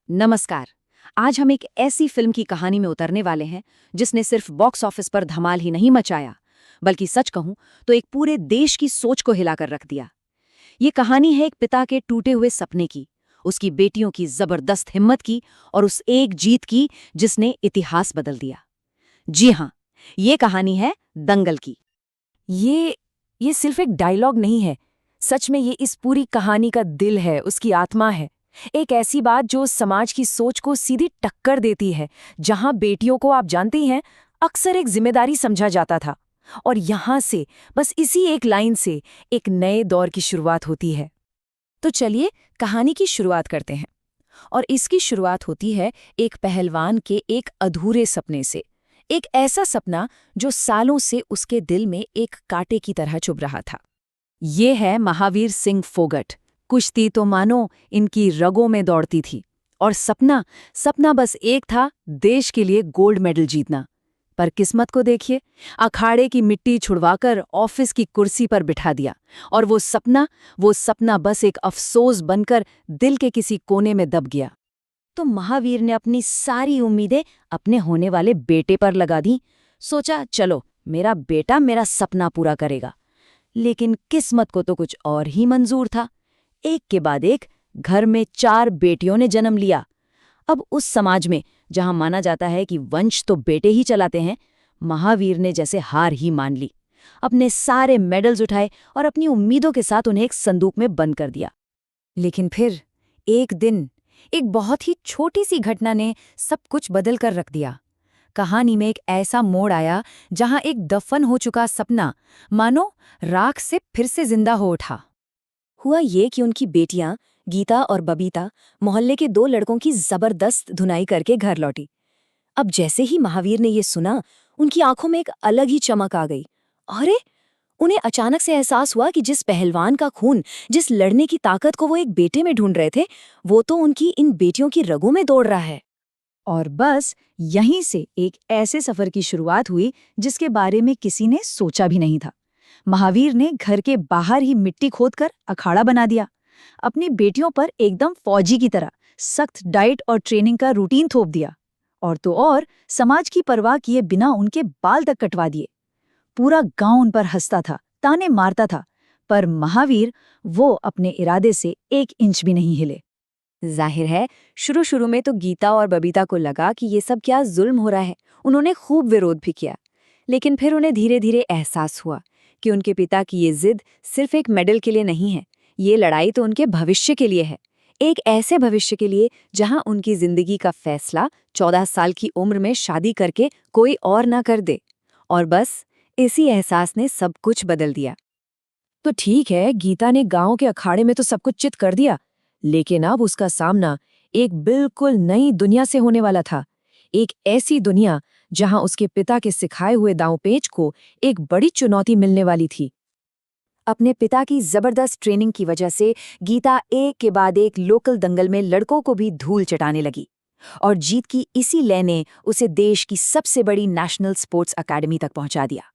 नमस्कार। आज हम एक ऐसी फिल्म की कहानी में उतरने वाले हैं जिसने सिर्फ बॉक्स ऑफिस पर धमाल ही नहीं मचाया, बल्कि सच कहूं तो एक पूरे देश की सोच को हिलाकर रख दिया। ये कहानी है एक पिता के टूटे हुए सपने की, उसकी बेटियों की जबरदस्त हिम्मत की और उस एक जीत की जिसने इतिहास बदल दिया। जी हाँ, ये कहानी है दंगल की। ये सिर्फ एक डायलॉग नहीं है। सच में ये इस पूरी कहानी का दिल है, उसकी आत्मा है। एक ऐसी बात जो समाज की सोच को सीधी टक्कर देती है, जहां बेटियों को, आप जानती हैं, अक्सर एक जिम्मेदारी समझा जाता था। और यहां से, बस इसी एक लाइन से, एक नए दौर की शुरुआत होती है। तो चलिए कहानी की शुरुआत करते हैं। और इसकी शुरुआत होती है एक पहलवान के एक अधूरे सपने से। एक ऐसा सपना जो सालों से उसके दिल में एक कांटे की तरह चुभ रहा था। ये है महावीर सिंह फोगट। कुश्ती तो मानो इनकी रगों में दौड़ती थी, और सपना सपना बस एक था, देश के लिए गोल्ड मेडल जीतना। पर किस्मत को देखिए, अखाड़े की मिट्टी छुड़वाकर ऑफिस की कुर्सी पर बिठा दिया, और वो सपना बस एक अफसोस बनकर दिल के किसी कोने में दब गया। तो महावीर ने अपनी सारी उम्मीदें अपने होने वाले बेटे पर लगा दी। सोचा, चलो मेरा बेटा मेरा सपना पूरा करेगा। लेकिन किस्मत को तो कुछ और ही मंजूर था। एक के बाद एक घर में 4 बेटियों ने जन्म लिया। अब उस समाज में जहां माना जाता है कि वंश तो बेटे ही चलाते हैं, महावीर ने जैसे हार ही मान ली। अपने सारे मेडल्स उठाए और अपनी उम्मीदों के साथ उन्हें एक संदूक में बंद कर दिया। लेकिन फिर एक दिन एक बहुत ही छोटी सी घटना ने सब कुछ बदल कर रख दिया। कहानी में एक ऐसा मोड़ आया जहां एक दफन हो चुका सपना मानो राख से फिर से जिंदा हो उठा। हुआ ये कि उनकी बेटियां गीता और बबीता मोहल्ले के 2 लड़कों की जबरदस्त धुनाई करके घर लौटी। अब जैसे ही महावीर ने ये सुना, उनकी आंखों में एक अलग ही चमक आ गई। अरे, उन्हें अचानक से एहसास हुआ कि जिस पहलवान का खून, जिस लड़ने की ताकत को वो एक बेटे में ढूंढ रहे थे, वो तो उनकी इन बेटियों की रगों में दौड़ रहा है। और बस यहीं से एक ऐसे सफर की शुरुआत हुई जिसके बारे में किसी ने सोचा भी नहीं था। महावीर ने घर के बाहर ही मिट्टी खोदकर अखाड़ा बना दिया। अपनी बेटियों पर एकदम फौजी की तरह सख्त डाइट और ट्रेनिंग का रूटीन थोप दिया। और तो और समाज की परवाह किए बिना उनके बाल तक कटवा दिए। पूरा गांव उन पर हंसता था, ताने मारता था, पर महावीर वो अपने इरादे से 1 इंच भी नहीं हिले। जाहिर है, शुरू शुरू में तो गीता और बबीता को लगा कि ये सब क्या जुल्म हो रहा है। उन्होंने खूब विरोध भी किया। लेकिन फिर उन्हें धीरे धीरे एहसास हुआ कि उनके पिता की ये जिद सिर्फ एक मेडल के लिए नहीं है। ये लड़ाई तो उनके भविष्य के लिए है। एक ऐसे भविष्य के लिए जहां उनकी जिंदगी का फैसला 14 साल की उम्र में शादी करके कोई और ना कर दे। और बस इसी एहसास ने सब कुछ बदल दिया। तो ठीक है, गीता ने गांव के अखाड़े में तो सब कुछ चित कर दिया, लेकिन अब उसका सामना एक बिल्कुल नई दुनिया से होने वाला था। एक ऐसी दुनिया जहां उसके पिता के सिखाए हुए दांवपेच को एक बड़ी चुनौती मिलने वाली थी। अपने पिता की जबरदस्त ट्रेनिंग की वजह से गीता एक के बाद एक लोकल दंगल में लड़कों को भी धूल चटाने लगी। और जीत की इसी लय ने उसे देश की सबसे बड़ी नेशनल स्पोर्ट्स अकेडमी तक पहुंचा दिया।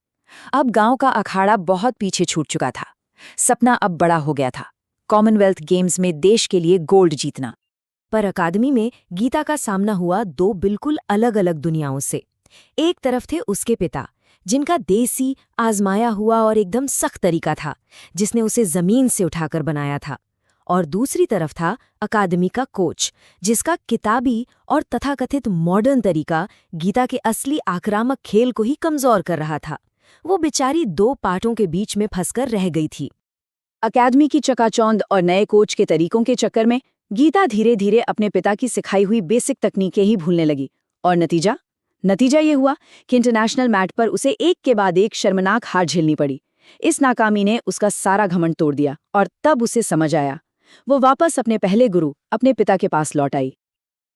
अब गांव का अखाड़ा बहुत पीछे छूट चुका था। सपना अब बड़ा हो गया था, कॉमनवेल्थ गेम्स में देश के लिए गोल्ड जीतना। पर अकादमी में गीता का सामना हुआ 2 बिल्कुल अलग अलग दुनियाओं से। एक तरफ थे उसके पिता, जिनका देसी, आजमाया हुआ और एकदम सख्त तरीका था, जिसने उसे जमीन से उठाकर बनाया था। और दूसरी तरफ था अकादमी का कोच, जिसका किताबी और तथाकथित मॉडर्न तरीका गीता के असली आक्रामक खेल को ही कमजोर कर रहा था। वो बेचारी 2 पाटों के बीच में फंसकर रह गई थी। अकादमी की चकाचौंध और नए कोच के तरीकों के चक्कर में गीता धीरे धीरे अपने पिता की सिखाई हुई बेसिक तकनीकें ही भूलने लगी। और नतीजा ये हुआ कि इंटरनेशनल मैट पर उसे एक के बाद एक शर्मनाक हार झेलनी पड़ी। इस नाकामी ने उसका सारा घमंड तोड़ दिया, और तब उसे समझ आया। वो वापस अपने पहले गुरु, अपने पिता के पास लौट आई।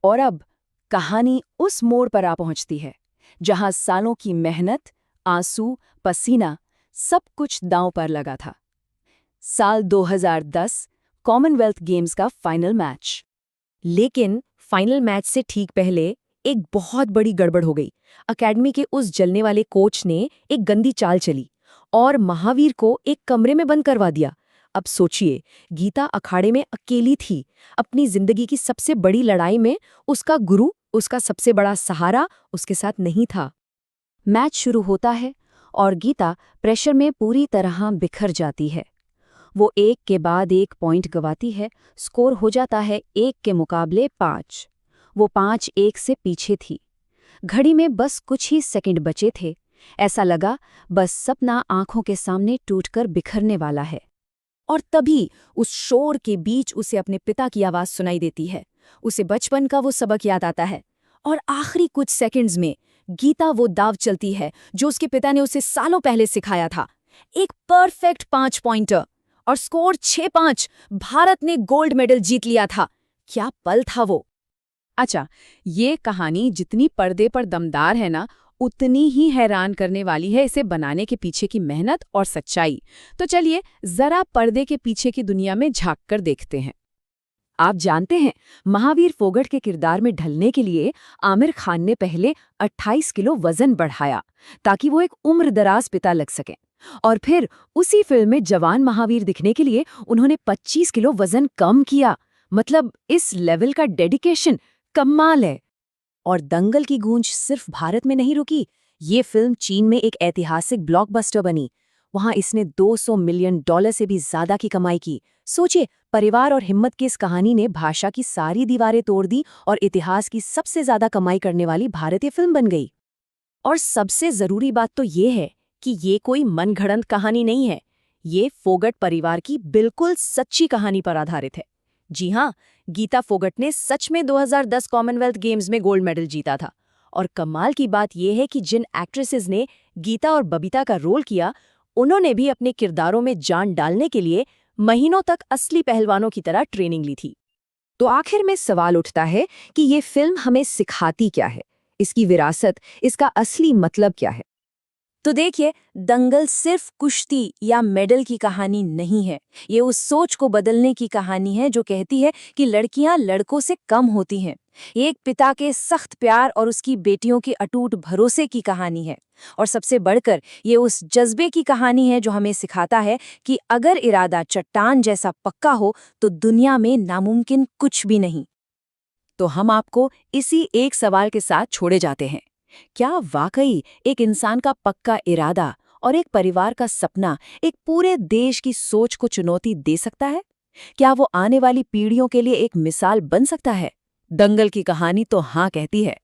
और अब कहानी उस मोड़ पर आ पहुंचती है जहां सालों की मेहनत, आंसू, पसीना, सब कुछ दांव पर लगा था। साल 2010, कॉमनवेल्थ गेम्स का फाइनल मैच। लेकिन फाइनल मैच से ठीक पहले एक बहुत बड़ी गड़बड़ हो गई। अकेडमी के उस जलने वाले कोच ने एक गंदी चाल चली और महावीर को एक कमरे में बंद करवा दिया। अब सोचिए, गीता अखाड़े में अकेली थी, अपनी जिंदगी की सबसे बड़ी लड़ाई में उसका गुरु, उसका सबसे बड़ा सहारा उसके साथ नहीं था। मैच शुरू होता है और गीता प्रेशर में पूरी तरह बिखर जाती है। वो एक के बाद एक पॉइंट गंवाती है, स्कोर हो जाता है 1 के मुकाबले 5। वो 5-1 से पीछे थी। घड़ी में बस कुछ ही सेकंड बचे थे। ऐसा लगा बस सपना आंखों के सामने टूटकर बिखरने वाला है। और तभी उस शोर के बीच उसे अपने पिता की आवाज सुनाई देती है। उसे बचपन का वो सबक याद आता है और आखिरी कुछ सेकंड्स में गीता वो दाव चलती है जो उसके पिता ने उसे सालों पहले सिखाया था। एक परफेक्ट 5 पॉइंटर और स्कोर 6-5। भारत ने गोल्ड मेडल जीत लिया था। क्या पल था वो। अच्छा, ये कहानी जितनी पर्दे पर दमदार है ना, उतनी ही हैरान करने वाली है इसे बनाने के पीछे की मेहनत और सच्चाई। तो चलिए जरा पर्दे के पीछे की दुनिया में झांक कर देखते हैं। आप जानते हैं, महावीर फोगट के किरदार में ढलने के लिए आमिर खान ने पहले 28 किलो वजन बढ़ाया ताकि वो एक उम्रदराज पिता लग सकें। और फिर उसी फिल्म में जवान महावीर दिखने के लिए उन्होंने 25 किलो वजन कम किया। मतलब इस लेवल का डेडिकेशन कमाल है। और दंगल की गूंज सिर्फ भारत में नहीं रुकी। ये फिल्म चीन में एक ऐतिहासिक ब्लॉकबस्टर बनी। वहां इसने $200 मिलियन से भी ज्यादा की कमाई की। सोचिए, परिवार और हिम्मत की इस कहानी ने भाषा की सारी दीवारें तोड़ दी और इतिहास की सबसे ज्यादा कमाई करने वाली भारतीय फिल्म बन गई। और सबसे जरूरी बात तो ये है कि ये कोई मनगढ़ंत कहानी नहीं है। ये फोगट परिवार की बिल्कुल सच्ची कहानी पर आधारित है। जी हाँ, गीता फोगट ने सच में 2010 कॉमनवेल्थ गेम्स में गोल्ड मेडल जीता था। और कमाल की बात यह है कि जिन एक्ट्रेसेस ने गीता और बबीता का रोल किया, उन्होंने भी अपने किरदारों में जान डालने के लिए महीनों तक असली पहलवानों की तरह ट्रेनिंग ली थी। तो आखिर में सवाल उठता है कि ये फिल्म हमें सिखाती क्या है? इसकी विरासत, इसका असली मतलब क्या है? तो देखिए, दंगल सिर्फ कुश्ती या मेडल की कहानी नहीं है। ये उस सोच को बदलने की कहानी है जो कहती है कि लड़कियां लड़कों से कम होती हैं। एक पिता के सख्त प्यार और उसकी बेटियों के अटूट भरोसे की कहानी है। और सबसे बढ़कर ये उस जज्बे की कहानी है जो हमें सिखाता है कि अगर इरादा चट्टान जैसा पक्का हो तो दुनिया में नामुमकिन कुछ भी नहीं। तो हम आपको इसी एक सवाल के साथ छोड़े जाते हैं। क्या वाकई एक इंसान का पक्का इरादा और एक परिवार का सपना एक पूरे देश की सोच को चुनौती दे सकता है? क्या वो आने वाली पीढ़ियों के लिए एक मिसाल बन सकता है? दंगल की कहानी तो हाँ कहती है।